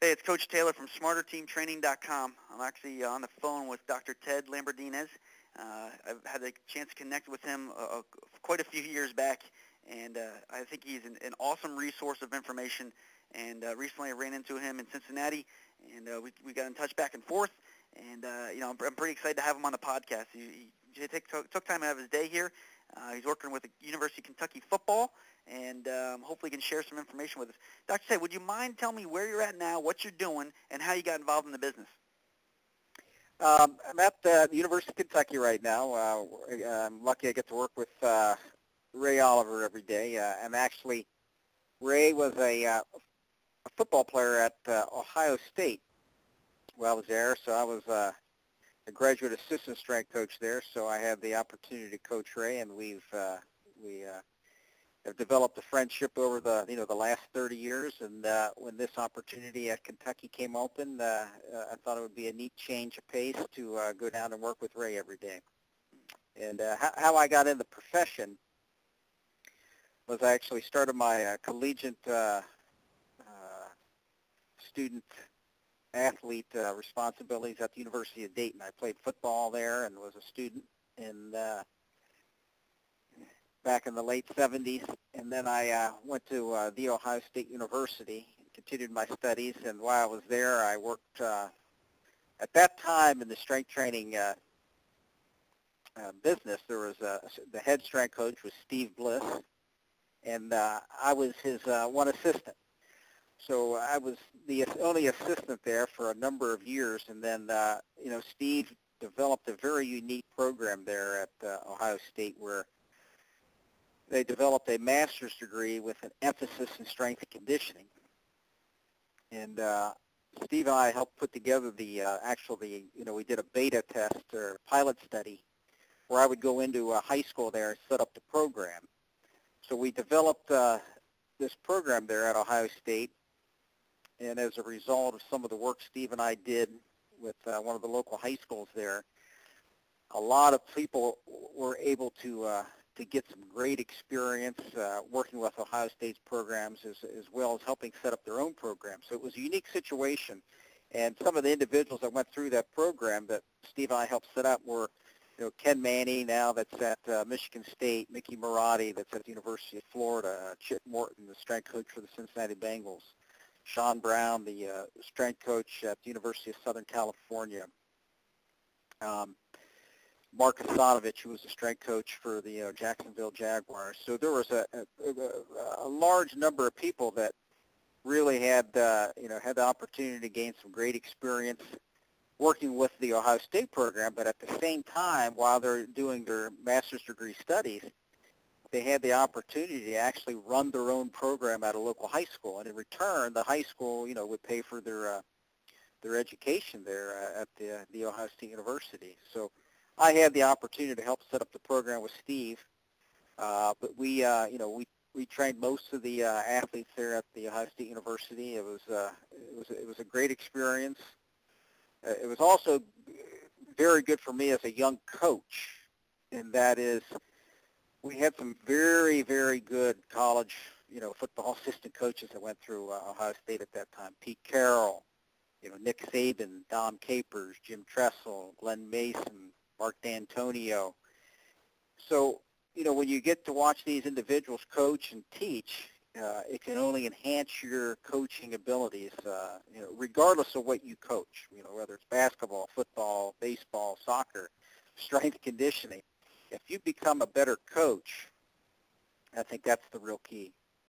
Hey, it's Coach Taylor from SmarterTeamTraining.com. I'm actually on the phone with Dr. Ted Lambrinides. I've had a chance to connect with him quite a few years back, and I think he's an awesome resource of information. And recently I ran into him in Cincinnati, and we got in touch back and forth. And I'm pretty excited to have him on the podcast. He took time out of his day here. He's working with the University of Kentucky football, and hopefully can share some information with us. Dr. Ted, would you mind telling me where you're at now, what you're doing, and how you got involved in the business? I'm at the University of Kentucky right now. I'm lucky I get to work with Ray Oliver every day. Ray was a football player at Ohio State while I was there, so I was a graduate assistant strength coach there, so I had the opportunity to coach Ray, and we have developed a friendship over the last 30 years. And when this opportunity at Kentucky came open, I thought it would be a neat change of pace to go down and work with Ray every day. And how I got in the profession was I actually started my collegiate student athlete responsibilities at the University of Dayton. I played football there and was a student back in the late 70s, and then I went to The Ohio State University and continued my studies. And while I was there, I worked at that time in the strength training business. There was the head strength coach was Steve Bliss, and I was his one assistant. So I was the only assistant there for a number of years, and then Steve developed a very unique program there at Ohio State where they developed a master's degree with an emphasis in strength and conditioning. And Steve and I helped put together we did a beta test or pilot study where I would go into a high school there and set up the program. So we developed this program there at Ohio State. And as a result of some of the work Steve and I did with one of the local high schools there, a lot of people were able to get some great experience working with Ohio State's programs as well as helping set up their own programs. So it was a unique situation. And some of the individuals that went through that program that Steve and I helped set up were Ken Manny, now that's at Michigan State, Mickey Marotti, that's at the University of Florida, Chip Morton, the strength coach for the Cincinnati Bengals, Sean Brown, the strength coach at the University of Southern California, Mark Hasanovich, who was the strength coach for the Jacksonville Jaguars. So there was a large number of people that really had had the opportunity to gain some great experience working with the Ohio State program, but at the same time, while they're doing their master's degree studies, they had the opportunity to actually run their own program at a local high school, and in return, the high school, would pay for their education there at the Ohio State University. So I had the opportunity to help set up the program with Steve, but we trained most of the athletes there at the Ohio State University. It was a great experience. It was also very good for me as a young coach, and that is, we had some very, very good college, football assistant coaches that went through Ohio State at that time. Pete Carroll, Nick Saban, Dom Capers, Jim Tressel, Glenn Mason, Mark D'Antonio. So, when you get to watch these individuals coach and teach, it can only enhance your coaching abilities, regardless of what you coach, whether it's basketball, football, baseball, soccer, strength conditioning. If you become a better coach, I think that's the real key.